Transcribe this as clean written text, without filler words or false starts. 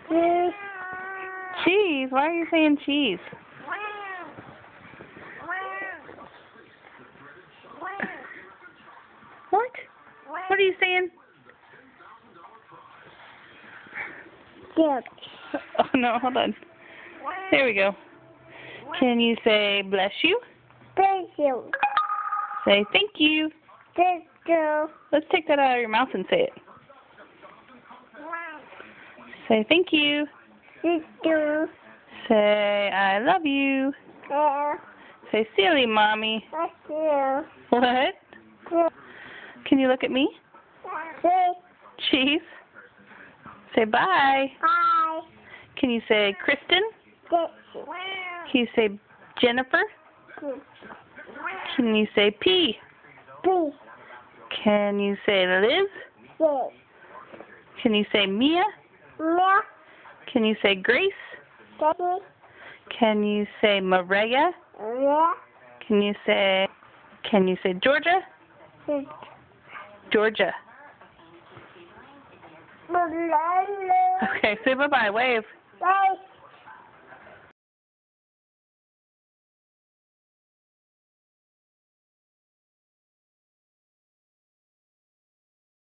Cheese. Cheese? Why are you saying cheese? What? What are you saying? Yes. Oh, no, hold on. There we go. Can you say bless you? Thank you. Say thank you. Thank you. Let's take that out of your mouth and say it. Say thank you. Thank you. Say I love you. Say silly mommy. Thank you. What? Can you look at me? Cheese. Say bye. Bye. Can you say Kristen? Thank Can you say Jennifer? you. Can you say P? Please. Can you say Liz? Yes. Can you say Mia? Milk. Can you say Grace? Daddy. Can you say Maria? Yeah. Can you say Georgia? Georgia. Okay, say bye-bye. Wave. Bye.